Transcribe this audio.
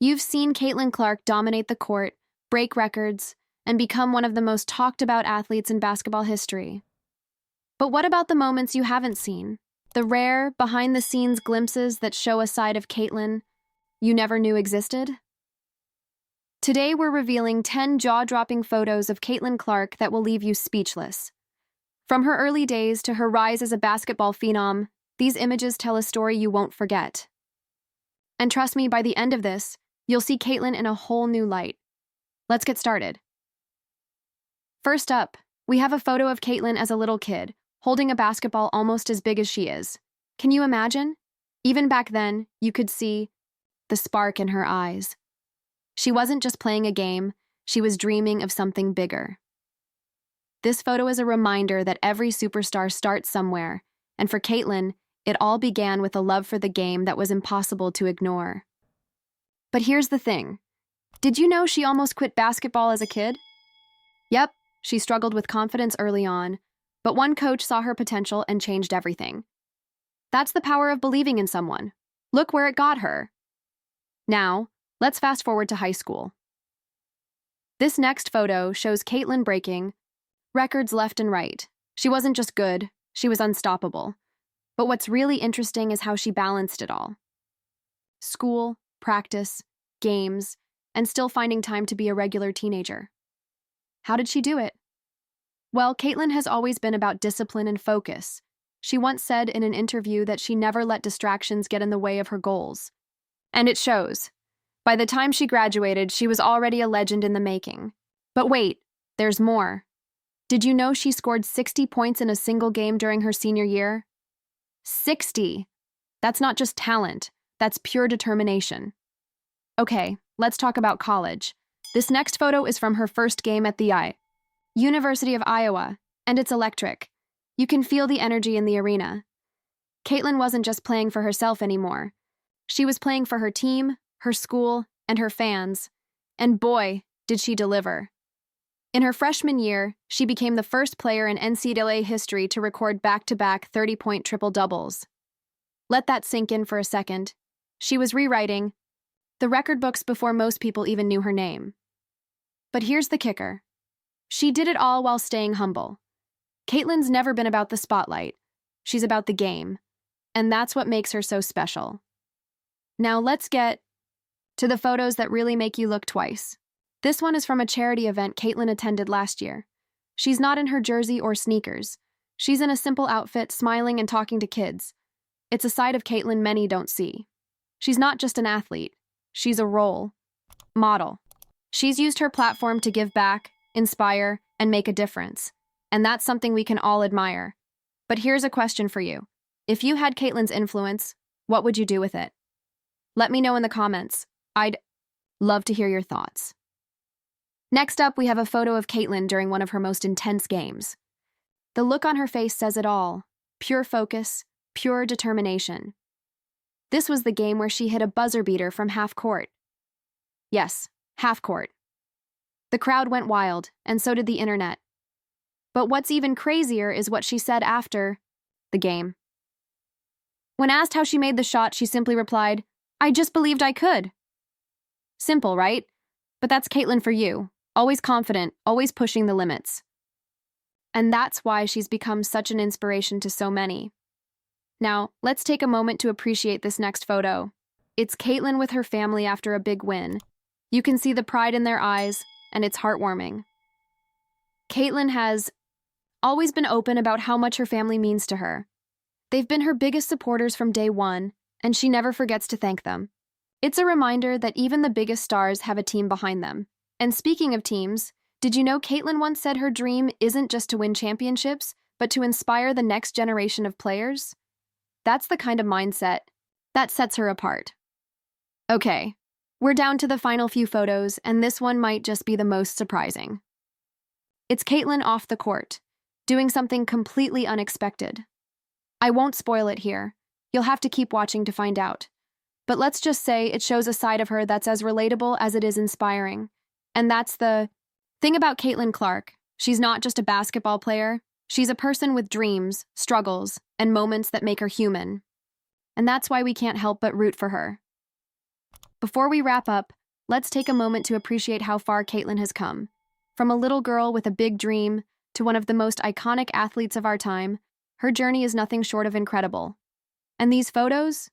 You've seen Caitlin Clark dominate the court, break records, and become one of the most talked about athletes in basketball history. But what about the moments you haven't seen? The rare, behind the scenes glimpses that show a side of Caitlin you never knew existed? Today, we're revealing 10 jaw dropping photos of Caitlin Clark that will leave you speechless. From her early days to her rise as a basketball phenom, these images tell a story you won't forget. And trust me, by the end of this, you'll see Caitlin in a whole new light. Let's get started. First up, we have a photo of Caitlin as a little kid, holding a basketball almost as big as she is. Can you imagine? Even back then, you could see the spark in her eyes. She wasn't just playing a game, she was dreaming of something bigger. This photo is a reminder that every superstar starts somewhere, and for Caitlin, it all began with a love for the game that was impossible to ignore. But here's the thing. Did you know she almost quit basketball as a kid? Yep, she struggled with confidence early on, but one coach saw her potential and changed everything. That's the power of believing in someone. Look where it got her. Now, let's fast forward to high school. This next photo shows Caitlin breaking records left and right. She wasn't just good, she was unstoppable. But what's really interesting is how she balanced it all. School, practice, games, and still finding time to be a regular teenager. How did she do it? Well, Caitlin has always been about discipline and focus. She once said in an interview that she never let distractions get in the way of her goals. And it shows. By the time she graduated, she was already a legend in the making. But wait, there's more. Did you know she scored 60 points in a single game during her senior year? 60! That's not just talent, that's pure determination. Okay, let's talk about college. This next photo is from her first game at the University of Iowa, and it's electric. You can feel the energy in the arena. Caitlin wasn't just playing for herself anymore. She was playing for her team, her school, and her fans. And boy, did she deliver. In her freshman year, she became the first player in NCAA history to record back-to-back 30-point triple-doubles. Let that sink in for a second. She was rewriting the record books before most people even knew her name. But here's the kicker. She did it all while staying humble. Caitlin's never been about the spotlight. She's about the game. And that's what makes her so special. Now let's get to the photos that really make you look twice. This one is from a charity event Caitlin attended last year. She's not in her jersey or sneakers. She's in a simple outfit, smiling and talking to kids. It's a side of Caitlin many don't see. She's not just an athlete. She's a role model. She's used her platform to give back, inspire, and make a difference. And that's something we can all admire. But here's a question for you. If you had Caitlin's influence, what would you do with it? Let me know in the comments. I'd love to hear your thoughts. Next up, we have a photo of Caitlin during one of her most intense games. The look on her face says it all. Pure focus, pure determination. This was the game where she hit a buzzer beater from half court. Yes, half court. The crowd went wild, and so did the internet. But what's even crazier is what she said after the game. When asked how she made the shot, she simply replied, "I just believed I could." Simple, right? But that's Caitlin for you. Always confident, always pushing the limits. And that's why she's become such an inspiration to so many. Now, let's take a moment to appreciate this next photo. It's Caitlin with her family after a big win. You can see the pride in their eyes, and it's heartwarming. Caitlin has always been open about how much her family means to her. They've been her biggest supporters from day one, and she never forgets to thank them. It's a reminder that even the biggest stars have a team behind them. And speaking of teams, did you know Caitlin once said her dream isn't just to win championships, but to inspire the next generation of players? That's the kind of mindset that sets her apart. Okay, we're down to the final few photos, and this one might just be the most surprising. It's Caitlin off the court, doing something completely unexpected. I won't spoil it here. You'll have to keep watching to find out. But let's just say it shows a side of her that's as relatable as it is inspiring. And that's the thing about Caitlin Clark. She's not just a basketball player. She's a person with dreams, struggles, and moments that make her human. And that's why we can't help but root for her. Before we wrap up, let's take a moment to appreciate how far Caitlin has come. From a little girl with a big dream to one of the most iconic athletes of our time, her journey is nothing short of incredible. And these photos?